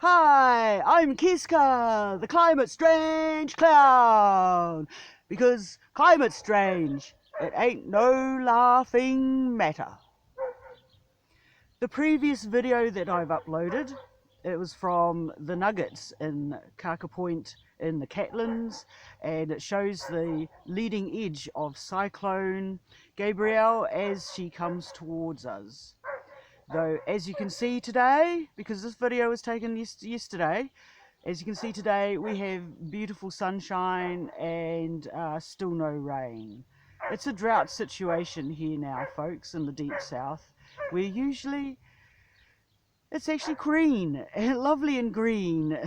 Hi, I'm KEZKA, the climate strange clown. Because climate strange, it ain't no laughing matter. The previous video that I've uploaded, it was from the Nuggets in Kaka Point in the Catlins, and it shows the leading edge of Cyclone Gabrielle as she comes towards us. Though, as you can see today, because this video was taken yesterday, as you can see today, we have beautiful sunshine and still no rain. It's a drought situation here now, folks, in the deep south, where usually it's actually green, lovely and green.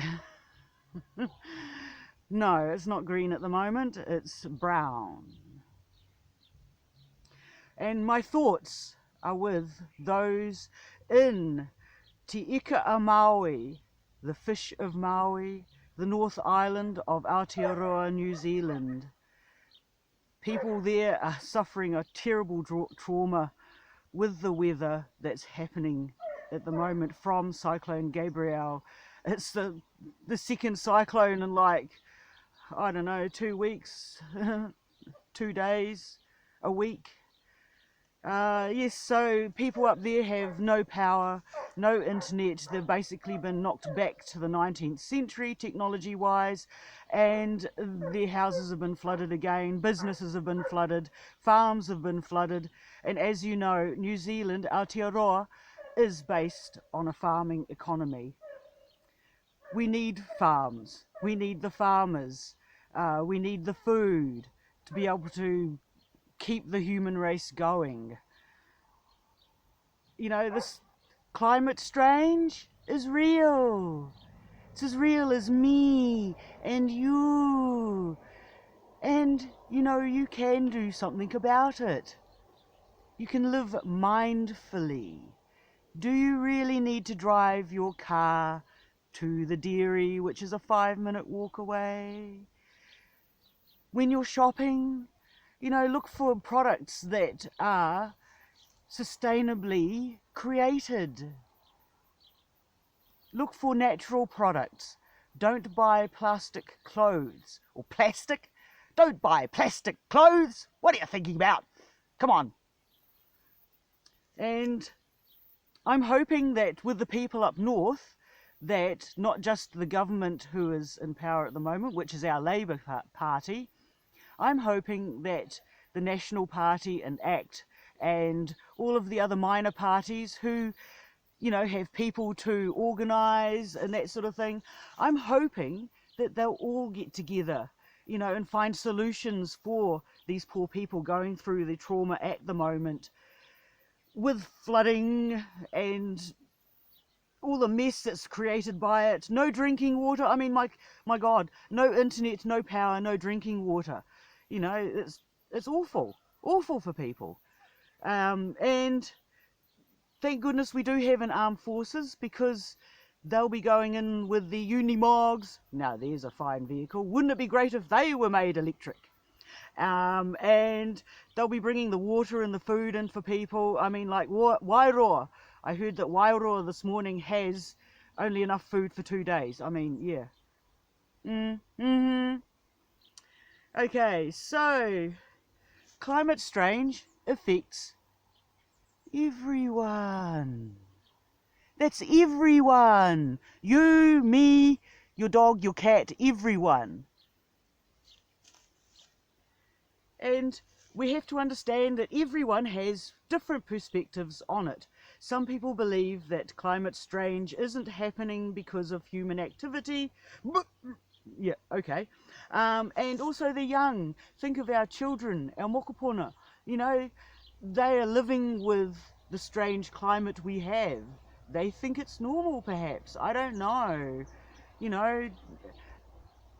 No, it's not green at the moment, it's brown. And my thoughts are with those in Te Ika Maui, the fish of Maui, the North Island of Aotearoa, New Zealand. People there are suffering a terrible trauma with the weather that's happening at the moment from Cyclone Gabrielle. It's the second cyclone in like, I don't know, 2 weeks, 2 days, a week. Yes, so people up there have no power, no internet. They've basically been knocked back to the 19th century technology-wise, and their houses have been flooded again, businesses have been flooded, farms have been flooded, and as you know, New Zealand, Aotearoa, is based on a farming economy. We need farms, we need the farmers, we need the food to be able to keep the human race going. You know, this climate strange is real. It's as real as me and you. And, you know, you can do something about it. You can live mindfully. Do you really need to drive your car to the dairy, which is a 5-minute walk away? When you're shopping, you know, look for products that are sustainably created. Look for natural products. Don't buy plastic clothes. Or plastic? Don't buy plastic clothes! What are you thinking about? Come on. And I'm hoping that with the people up north, that not just the government who is in power at the moment, which is our Labour Party, I'm hoping that the National Party and ACT and all of the other minor parties who, you know, have people to organise and that sort of thing, I'm hoping that they'll all get together, you know, and find solutions for these poor people going through the trauma at the moment with flooding and all the mess that's created by it. No drinking water. I mean, my God, no internet, no power, no drinking water. You know, it's awful for people. And thank goodness we do have an armed forces, because they'll be going in with the Unimogs. Now there's a fine vehicle. Wouldn't it be great if they were made electric? And they'll be bringing the water and the food in for people. I mean, like Wairoa. I heard that Wairoa this morning has only enough food for 2 days. I mean, yeah. Okay, so climate strange affects everyone. That's everyone. You, me, your dog, your cat, everyone. And we have to understand that everyone has different perspectives on it. Some people believe that climate strange isn't happening because of human activity. Yeah, okay. And also the young. Think of our children, our mokopuna. You know, they are living with the strange climate we have. They think it's normal, perhaps. I don't know. You know,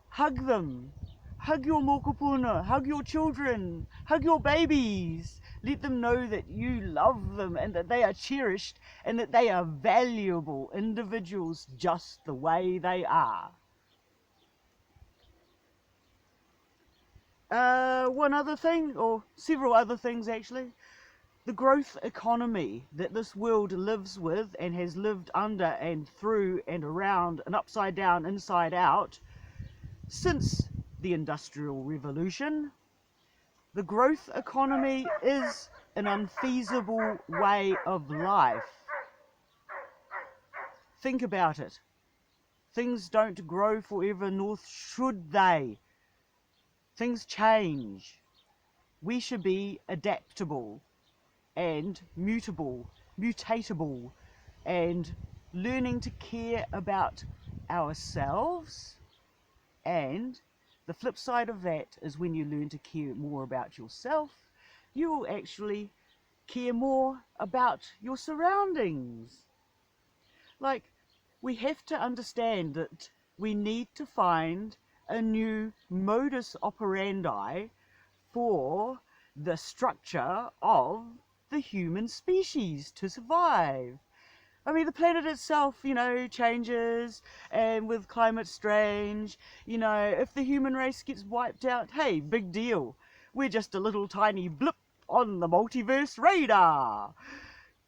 hug them. Hug your mokopuna. Hug your children. Hug your babies. Let them know that you love them and that they are cherished and that they are valuable individuals just the way they are. One other thing, or several other things actually. The growth economy that this world lives with and has lived under and through and around and upside down, inside out, since the Industrial Revolution, the growth economy is an unfeasible way of life. Think about it. Things don't grow forever, nor should they. Things change. We should be adaptable and mutatable, and learning to care about ourselves. And the flip side of that is when you learn to care more about yourself, you will actually care more about your surroundings. Like, we have to understand that we need to find a new modus operandi for the structure of the human species to survive. I mean, the planet itself, changes, and with climate change, if the human race gets wiped out, hey, big deal. We're just a little tiny blip on the multiverse radar.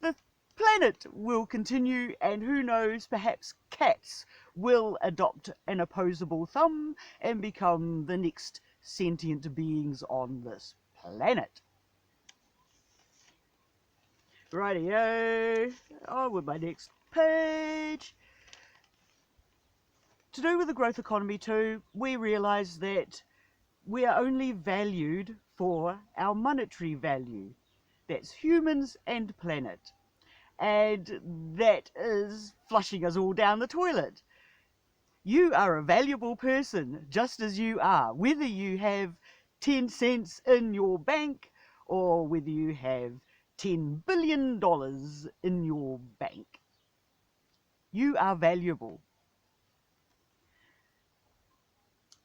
The planet will continue, and who knows, perhaps cats will adopt an opposable thumb and become the next sentient beings on this planet. Rightio, on with my next page. To do with the growth economy too, we realise that we are only valued for our monetary value. That's humans and planet. And that is flushing us all down the toilet. You are a valuable person just as you are, whether you have 10 cents in your bank or whether you have $10 billion in your bank. You are valuable.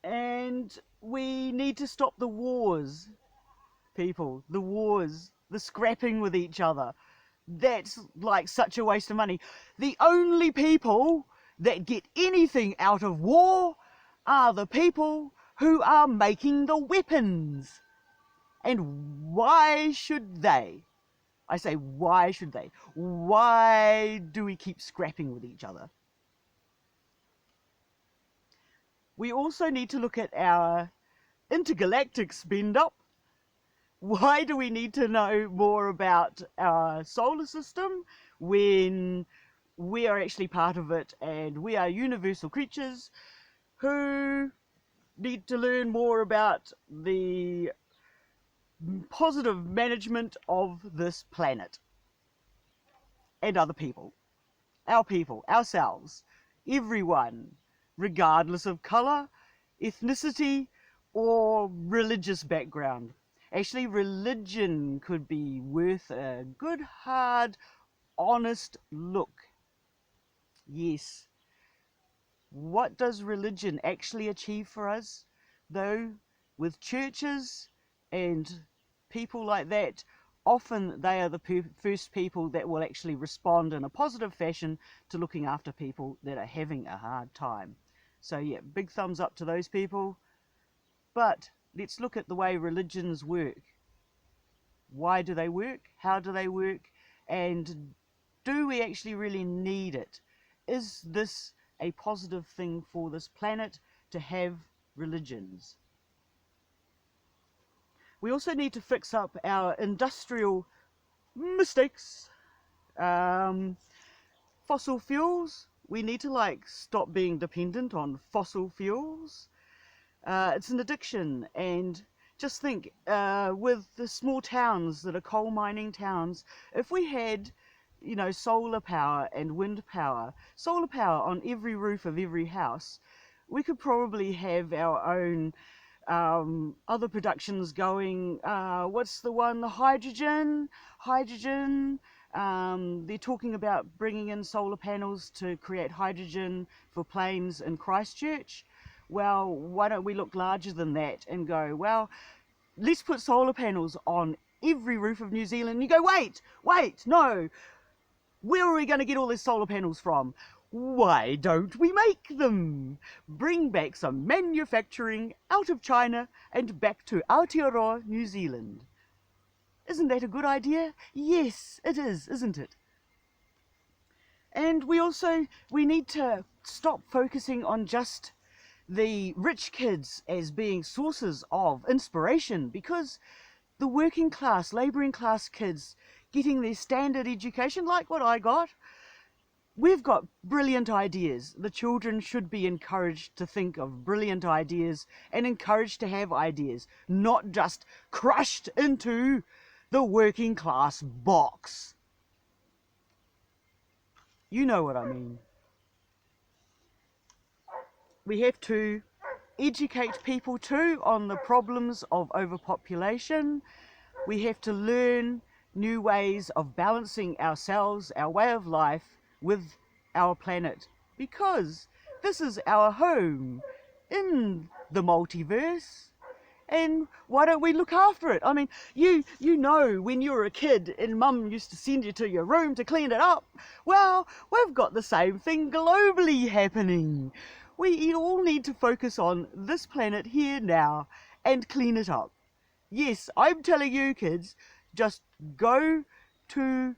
And we need to stop the wars, people. The wars, the scrapping with each other. That's like such a waste of money. The only people that get anything out of war are the people who are making the weapons. And why should they? I say, why should they? Why do we keep scrapping with each other? We also need to look at our intergalactic spend up. Why do we need to know more about our solar system when we are actually part of it and we are universal creatures who need to learn more about the positive management of this planet and other people, ourselves, everyone, regardless of colour, ethnicity or religious background. Actually, religion could be worth a good, hard, honest look. Yes. What does religion actually achieve for us, though? With churches and people like that, often they are the first people that will actually respond in a positive fashion to looking after people that are having a hard time. So yeah, big thumbs up to those people. But let's look at the way religions work. Why do they work? How do they work? And do we actually really need it? Is this a positive thing for this planet to have religions? We also need to fix up our industrial mistakes. Fossil fuels, we need to stop being dependent on fossil fuels. It's an addiction, and just think, with the small towns that are coal mining towns, if we had, solar power and wind power, solar power on every roof of every house, we could probably have our own other productions going. What's the one? The hydrogen. They're talking about bringing in solar panels to create hydrogen for planes in Christchurch. Well, why don't we look larger than that and go, well, let's put solar panels on every roof of New Zealand. And you go, wait, no. Where are we going to get all these solar panels from? Why don't we make them? Bring back some manufacturing out of China and back to Aotearoa, New Zealand. Isn't that a good idea? Yes, it is, isn't it? And we need to stop focusing on just the rich kids as being sources of inspiration, because the working class, labouring class kids getting their standard education like what I got, we've got brilliant ideas. The children should be encouraged to think of brilliant ideas and encouraged to have ideas, not just crushed into the working class box. You know what I mean. We have to educate people too on the problems of overpopulation. We have to learn new ways of balancing ourselves, our way of life, with our planet, because this is our home in the multiverse. And why don't we look after it? I mean, you know, when you were a kid and mum used to send you to your room to clean it up, well, we've got the same thing globally happening. We all need to focus on this planet here now and clean it up. Yes, I'm telling you kids, just go to,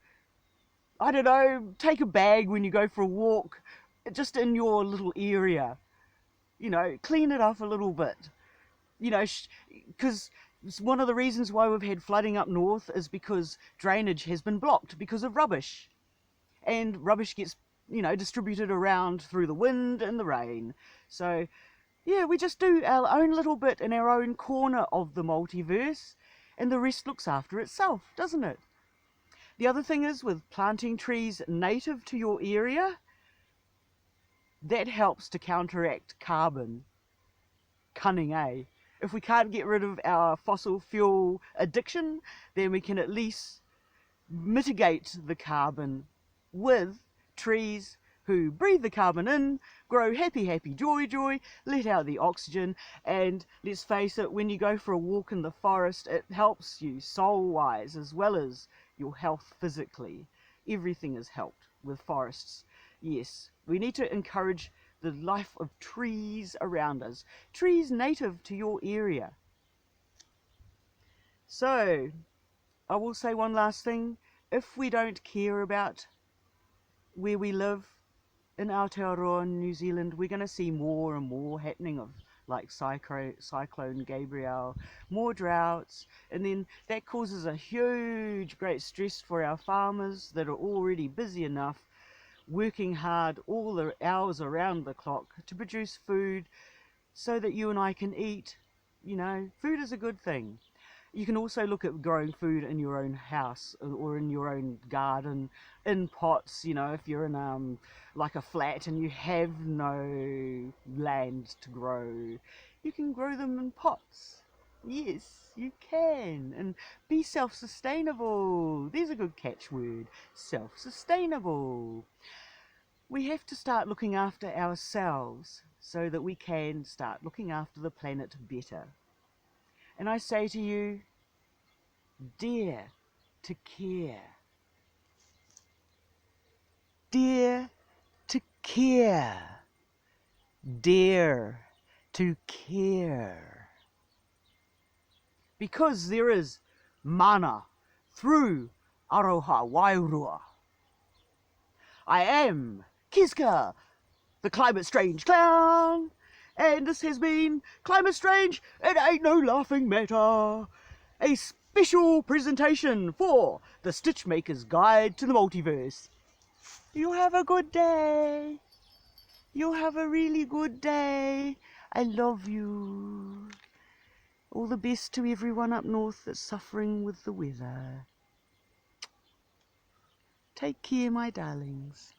I don't know, take a bag when you go for a walk, just in your little area. You know, clean it up a little bit. You know, because one of the reasons why we've had flooding up north is because drainage has been blocked because of rubbish. And rubbish gets, you know, distributed around through the wind and the rain. So, yeah, we just do our own little bit in our own corner of the multiverse, and the rest looks after itself, doesn't it? The other thing is, with planting trees native to your area, that helps to counteract carbon. Cunning, eh? If we can't get rid of our fossil fuel addiction, then we can at least mitigate the carbon with trees who breathe the carbon in, grow happy, happy, joy, joy, let out the oxygen. And let's face it, when you go for a walk in the forest, it helps you soul-wise as well as your health physically. Everything is helped with forests. Yes, we need to encourage the life of trees around us, trees native to your area. So, I will say one last thing. If we don't care about where we live in Aotearoa, New Zealand, we're going to see more and more happening of like Cyclone Gabrielle, more droughts, and then that causes a huge, great stress for our farmers that are already busy enough, working hard all the hours around the clock to produce food so that you and I can eat. You know, food is a good thing. You can also look at growing food in your own house or in your own garden, in pots. You know, if you're in like a flat and you have no land to grow, you can grow them in pots. Yes, you can. And be self-sustainable. There's a good catchword. Self-sustainable. We have to start looking after ourselves so that we can start looking after the planet better. And I say to you, dare to care. Dare to care. Dare to care. Because there is mana through Aroha Wairua. I am KEZKA, the Climate Strange Clown, and this has been Climate Strange, It Ain't No Laughing Matter, a special presentation for the Stitchmaker's Guide to the Multiverse. You have a good day. You have a really good day. I love you. All the best to everyone up north that's suffering with the weather. Take care, my darlings.